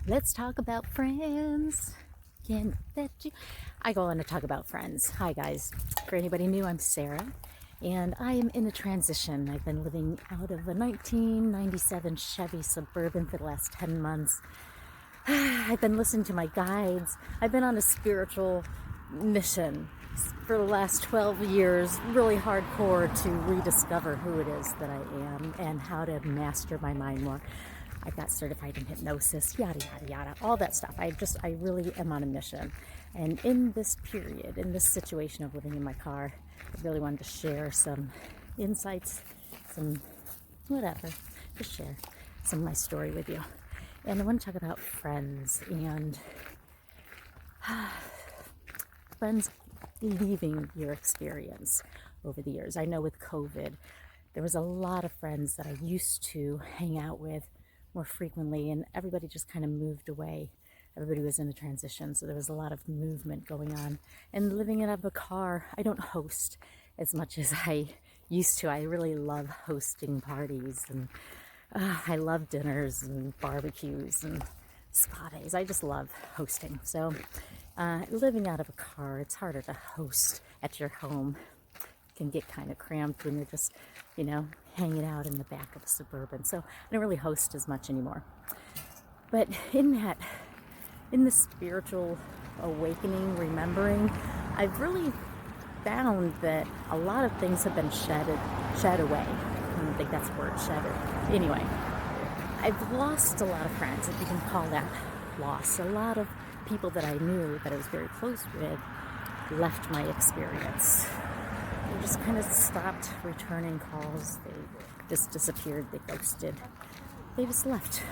Let's talk about friends. Can that you? I go on to talk about friends. Hi, guys. For anybody new, I'm Sarah, and I am in a transition. I've been living out of a 1997 Chevy Suburban for the last 10 months. I've been listening to my guides. I've been on a spiritual mission for the last 12 years, really hardcore, to rediscover who it is that I am and how to master my mind more. I got certified in hypnosis, yada, yada, yada, all that stuff. I really am on a mission. And in this period, in this situation of living in my car, I really wanted to share some insights, some whatever, just share some of my story with you. And I want to talk about friends and friends leaving your experience over the years. I know with COVID, there was a lot of friends that I used to hang out with more frequently, and everybody just kind of moved away. Everybody was in a transition, so there was a lot of movement going on. And living out of a car, I don't host as much as I used to. I really love hosting parties, and I love dinners and barbecues and spa days. I just love hosting. So living out of a car, it's harder to host at your home. It can get kind of cramped when you're just, hanging out in the back of a Suburban. So I don't really host as much anymore. But in the spiritual awakening, remembering, I've really found that a lot of things have been shed away. I don't think that's a word, shattered. Anyway, I've lost a lot of friends, if you can call that loss. A lot of people that I knew, that I was very close with, left my experience. They just kind of stopped returning calls. They just disappeared. They ghosted. They just left.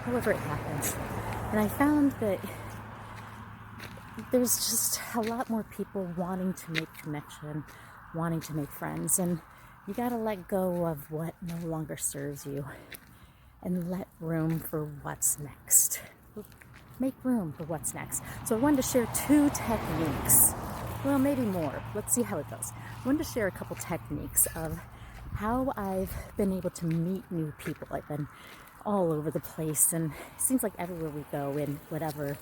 However it happens. And I found that there's just a lot more people wanting to make connection, wanting to make friends. And you got to let go of what no longer serves you and let room for what's next. Make room for what's next. So I wanted to share 2 techniques. Well, maybe more. Let's see how it goes. I wanted to share a couple techniques of how I've been able to meet new people. I've been all over the place, and it seems like everywhere we go in whatever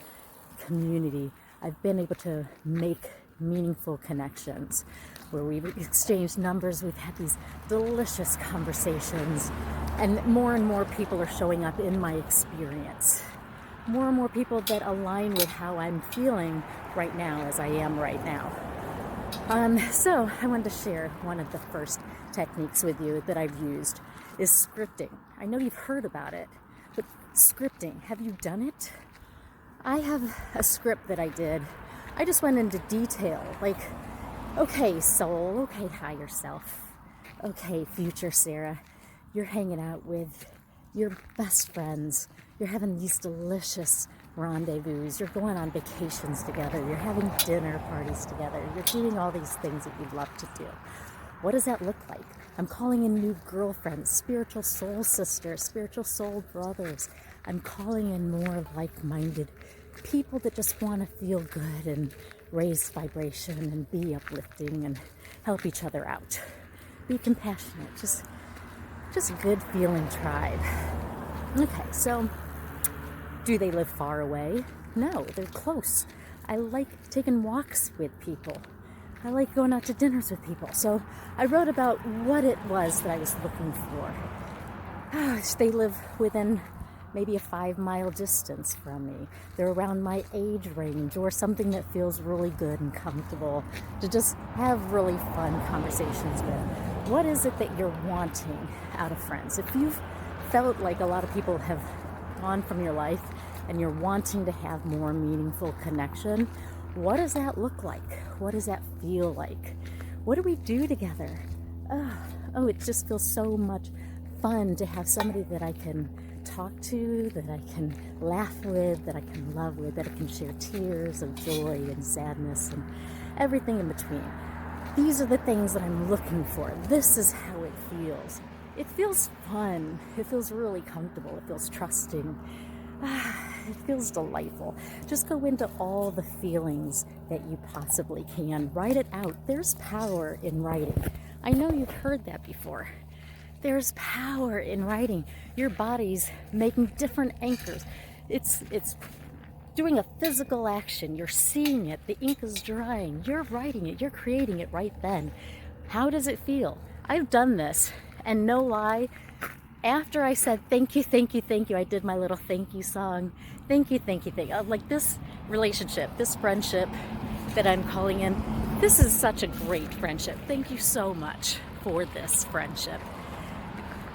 community, I've been able to make meaningful connections where we've exchanged numbers, we've had these delicious conversations, and more people are showing up in my experience. More and more people that align with how I'm feeling right now, as I am right now. So I wanted to share one of the first techniques with you that I've used is scripting. I know you've heard about it, but scripting, have you done it? I have a script that I did. I just went into detail, like, okay, soul, okay, higher self, okay, future Sarah, you're hanging out with your best friends, you're having these delicious rendezvous, you're going on vacations together, you're having dinner parties together, you're doing all these things that you'd love to do. What does that look like? I'm calling in new girlfriends, spiritual soul sisters, spiritual soul brothers. I'm calling in more like-minded people that just want to feel good and raise vibration and be uplifting and help each other out. Be compassionate, just a good feeling tribe. Okay, so do they live far away? No, they're close. I like taking walks with people. I like going out to dinners with people. So I wrote about what it was that I was looking for. They live within maybe a 5-mile distance from me. They're around my age range, or something that feels really good and comfortable to just have really fun conversations with. What is it that you're wanting out of friends? If you've felt like a lot of people have gone from your life and you're wanting to have more meaningful connection, what does that look like? What does that feel like? What do we do together? Oh, it just feels so much fun to have somebody that I can talk to, that I can laugh with, that I can love with, that I can share tears of joy and sadness and everything in between. These are the things that I'm looking for. This is how it feels. It feels fun. It feels really comfortable. It feels trusting. It feels delightful. Just go into all the feelings that you possibly can. Write it out. There's power in writing. I know you've heard that before. There's power in writing. Your body's making different anchors. It's doing a physical action. You're seeing it. The ink is drying. You're writing it. You're creating it right then. How does it feel? I've done this, and no lie, after I said thank you, thank you, thank you, I did my little thank you song. Thank you, thank you, thank you. Like this relationship, this friendship that I'm calling in, this is such a great friendship. Thank you so much for this friendship.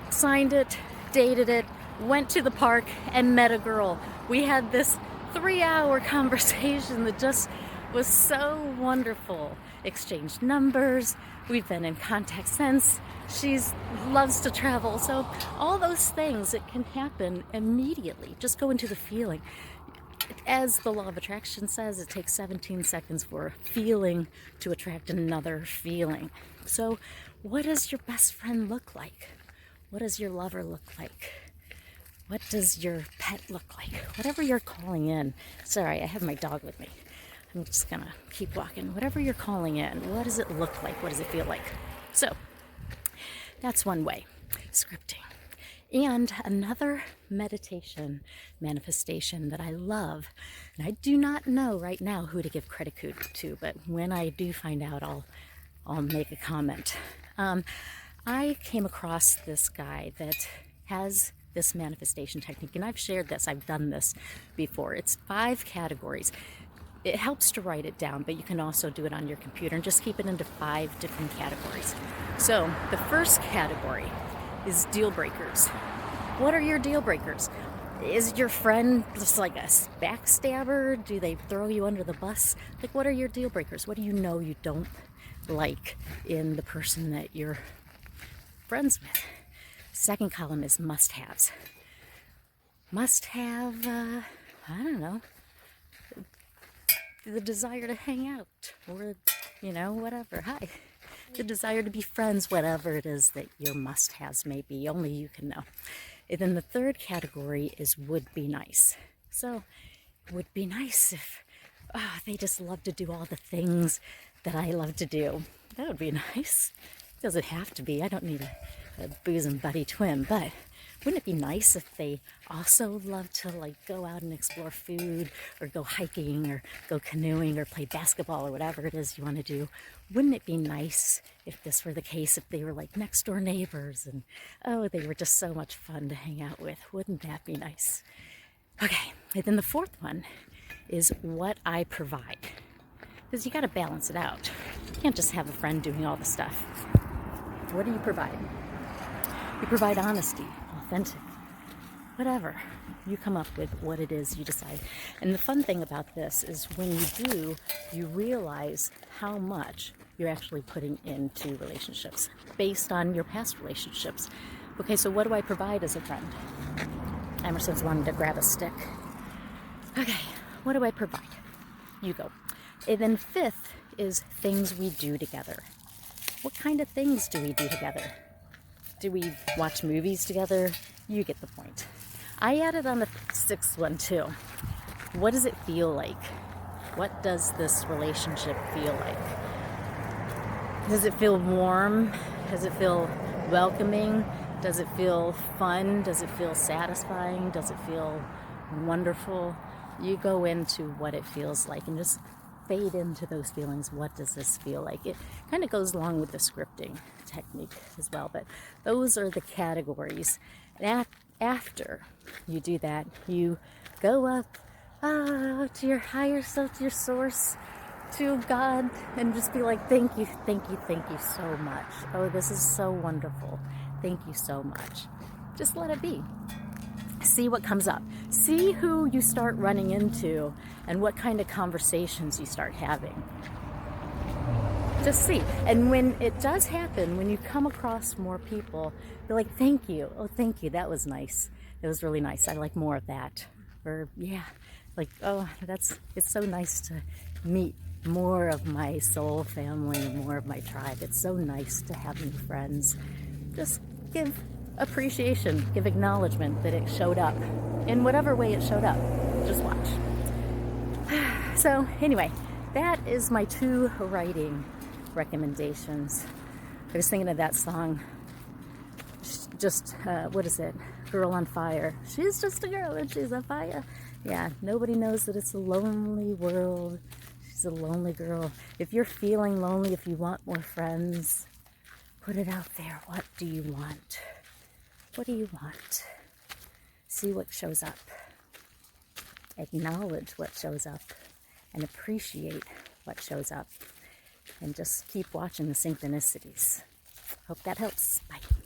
Signed it, dated it, went to the park and met a girl. We had this 3-hour conversation that just was so wonderful. Exchanged numbers. We've been in contact since. She loves to travel. So all those things, it can happen immediately. Just go into the feeling. As the law of attraction says, it takes 17 seconds for a feeling to attract another feeling. So what does your best friend look like? What does your lover look like? What does your pet look like? Whatever you're calling in. Sorry, I have my dog with me. I'm just gonna keep walking. Whatever you're calling in, what does it look like? What does it feel like? So that's one way, scripting. And another meditation manifestation that I love, and I do not know right now who to give credit to, but when I do find out, I'll make a comment. I came across this guy that has this manifestation technique, and I've shared this, I've done this before. It's 5 categories. It helps to write it down, but you can also do it on your computer and just keep it into 5 different categories. So the first category is deal breakers. What are your deal breakers? Is your friend just like a backstabber? Do they throw you under the bus? Like, what are your deal breakers? What do you know you don't like in the person that you're friends with? Second column is must-haves. Must-have, I don't know, the desire to hang out, or, whatever. Hi. The desire to be friends, whatever it is that your must-haves may be. Only you can know. And then the third category is would be nice. So, would be nice if they just love to do all the things that I love to do. That would be nice. It doesn't have to be. I don't need a bosom buddy twin, but wouldn't it be nice if they also love to go out and explore food, or go hiking, or go canoeing, or play basketball, or whatever it is you want to do? Wouldn't it be nice if this were the case, if they were like next door neighbors and they were just so much fun to hang out with? Wouldn't that be nice? Okay, and then the fourth one is what I provide, because you got to balance it out. You can't just have a friend doing all the stuff. What do you provide? You provide honesty, authentic, whatever. You come up with what it is you decide. And the fun thing about this is when you do, you realize how much you're actually putting into relationships based on your past relationships. Okay, so what do I provide as a friend? Emerson's wanting to grab a stick. Okay, what do I provide? You go. And then fifth is things we do together. What kind of things do we do together? Do we watch movies together? You get the point. I added on the sixth one too. What does it feel like? What does this relationship feel like? Does it feel warm? Does it feel welcoming? Does it feel fun? Does it feel satisfying? Does it feel wonderful? You go into what it feels like and just fade into those feelings. What does this feel like? It kind of goes along with the scripting technique as well, but those are the categories. And after you do that, you go up to your higher self, to your source, to God, and just be like, thank you, thank you, thank you so much. Oh, this is so wonderful. Thank you so much. Just let it be. See what comes up. See who you start running into and what kind of conversations you start having. Just see. And when it does happen, when you come across more people, they're like, thank you. Oh, thank you. That was nice. It was really nice. I like more of that. Or, yeah, like, oh, it's so nice to meet more of my soul family, more of my tribe. It's so nice to have new friends. Just give appreciation, give acknowledgement that it showed up in whatever way it showed up. Just watch. So anyway, that is my 2 writing recommendations. I was thinking of that song, just what is it, Girl on Fire. She's just a girl and she's on fire. Yeah, nobody knows that it's a lonely world. She's a lonely girl. If you're feeling lonely, if you want more friends, put it out there. What do you want? What do you want? See what shows up. Acknowledge what shows up and appreciate what shows up. And just keep watching the synchronicities. Hope that helps. Bye.